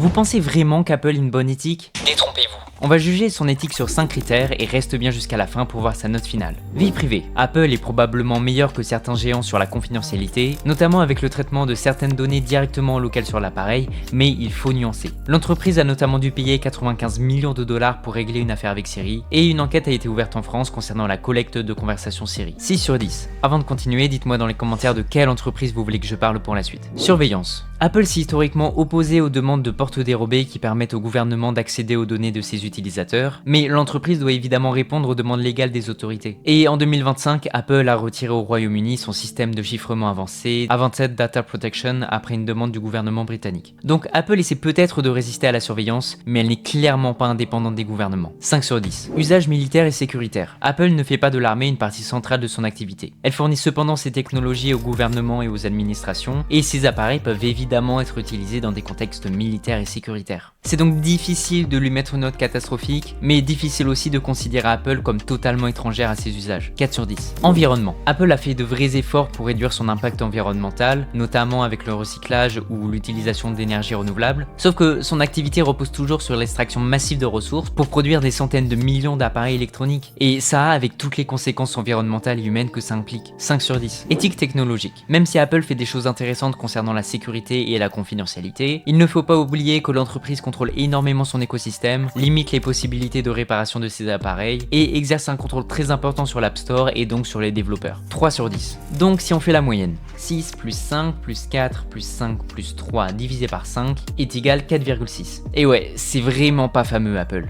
Vous pensez vraiment qu'Apple a une bonne éthique? Détrompez-vous. On va juger son éthique sur 5 critères et reste bien jusqu'à la fin pour voir sa note finale. Vie privée. Apple est probablement meilleur que certains géants sur la confidentialité, notamment avec le traitement de certaines données directement locales sur l'appareil, mais il faut nuancer. L'entreprise a notamment dû payer 95 millions de dollars pour régler une affaire avec Siri, et une enquête a été ouverte en France concernant la collecte de conversations Siri. 6 sur 10. Avant de continuer, dites-moi dans les commentaires de quelle entreprise vous voulez que je parle pour la suite. Surveillance. Apple s'est historiquement opposé aux demandes de portes dérobées qui permettent au gouvernement d'accéder aux données de ses utilisateurs, mais l'entreprise doit évidemment répondre aux demandes légales des autorités. Et en 2025, Apple a retiré au Royaume-Uni son système de chiffrement avancé, Advanced Data Protection, après une demande du gouvernement britannique. Donc Apple essaie peut-être de résister à la surveillance, mais elle n'est clairement pas indépendante des gouvernements. 5 sur 10. Usage militaire et sécuritaire. Apple ne fait pas de l'armée une partie centrale de son activité. Elle fournit cependant ses technologies au gouvernement et aux administrations, et ces appareils peuvent évidemment être utilisés dans des contextes militaires et sécuritaires. C'est donc difficile de lui mettre une note catastrophique, mais difficile aussi de considérer Apple comme totalement étrangère à ses usages. 4 sur 10. Environnement. Apple a fait de vrais efforts pour réduire son impact environnemental, notamment avec le recyclage ou l'utilisation d'énergie renouvelable, sauf que son activité repose toujours sur l'extraction massive de ressources pour produire des centaines de millions d'appareils électroniques, et ça avec toutes les conséquences environnementales et humaines que ça implique. 5 sur 10. Éthique technologique. Même si Apple fait des choses intéressantes concernant la sécurité et la confidentialité, il ne faut pas oublier que l'entreprise contrôle énormément son écosystème, limite les possibilités de réparation de ses appareils et exerce un contrôle très important sur l'App Store et donc sur les développeurs. 3 sur 10. Donc si on fait la moyenne, 6 plus 5 plus 4 plus 5 plus 3 divisé par 5 est égal 4,6. Et ouais, c'est vraiment pas fameux Apple.